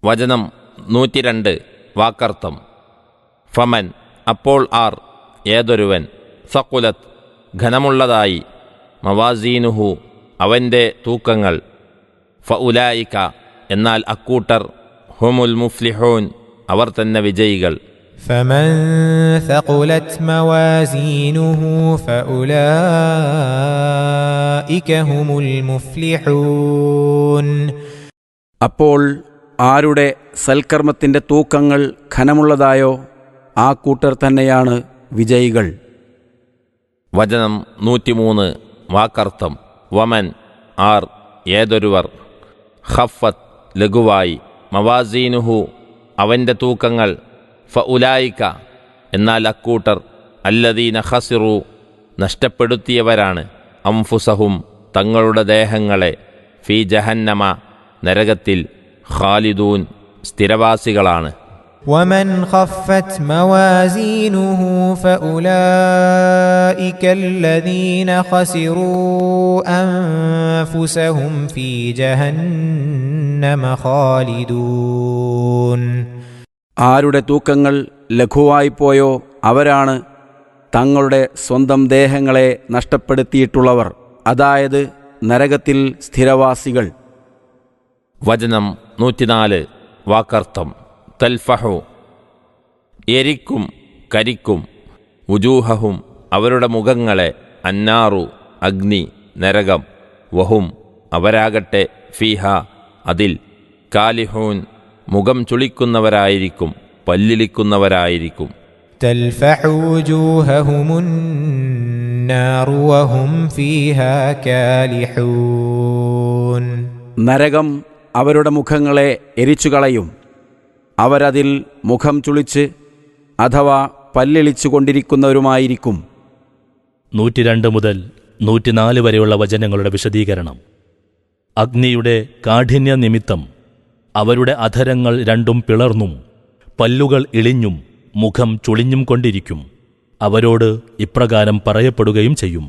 വചനം 102 വാക്കർത്ഥം. ഫമൻ അപ്പോൾ ആർ ഏതൊരുവൻ സഖുലത്ത് ഘനമുള്ളതായി മവാസീനുഹു അവൻ്റെ തൂക്കങ്ങൾ ഫഉലായിക എന്നാൽ അക്കൂട്ടർ ഹുമുൽ മുഫ്ലിഹൂൻ അവർ തന്നെ വിജയികൾ. فمن ثقلت موازينه فأولئك هم المفلحون. അപ്പോൾ ആരുടെ സൽക്കർമ്മത്തിൻ്റെ തൂക്കങ്ങൾ ഘനമുള്ളതായോ ആ കൂട്ടർ തന്നെയാണ് വിജയികൾ. വചനം 103 വാക്കർത്ഥം. വമൻ ആർ ഏതൊരുവർ ഖഫത്ത് ലഘുവായി മവാസീനുഹു അവൻ്റെ തൂക്കങ്ങൾ ഫഉലായിക എന്നാൽ അക്കൂട്ടർ അല്ലദീന ഖസിറു നഷ്ടപ്പെടുത്തിയവരാണ് അംഫുസഹും തങ്ങളുടെ ദേഹങ്ങളെ ഫീ ജഹന്നമ നരകത്തിൽ ഖാലിദൂൻ സ്ഥിരവാസികളാണ്. ومن خفت موازينه فأولئك الذين خسروا أنفسهم في جهنم خالدون. ആരുടെ തൂക്കങ്ങൾ ലഘുവായിപ്പോയോ അവരാണ് തങ്ങളുടെ സ്വന്തം ദേഹങ്ങളെ നഷ്ടപ്പെടുത്തിയിട്ടുള്ളവർ, അതായത് നരകത്തിൽ സ്ഥിരവാസികൾ. വചനം 104 വാക്കർത്ഥം. തൽഫഹു എരിക്കും കരിക്കും വുജൂഹഹും അവരുടെ മുഖങ്ങളെ അന്നാറു അഗ്നി നരകം വഹും അവരാകട്ടെ ഫീഹ അതിൽ കാലിഹൂൻ മുഖം ചുളിക്കുന്നവരായിരിക്കും പല്ലിളിക്കുന്നവരായിരിക്കും. تلفح وجوههم النار وهم فيها كالحون. നരകം അവരുടെ മുഖങ്ങളെ എരിച്ചുകളയും, അവരതിൽ മുഖം ചുളിച്ച് അഥവാ പല്ലിളിച്ചു കൊണ്ടിരിക്കുന്നവരുമായിരിക്കും. 102 മുതൽ 104 വരെയുള്ള വചനങ്ങളുടെ വിശദീകരണം. അഗ്നിയുടെ കാഠിന്യ നിമിത്തം അവരുടെ അധരങ്ങൾ രണ്ടും പിളർന്നും പല്ലുകൾ ഇളിഞ്ഞും മുഖം ചുളിഞ്ഞും കൊണ്ടിരിക്കും. അവരോട് ഇപ്രകാരം പറയപ്പെടുകയും ചെയ്യും: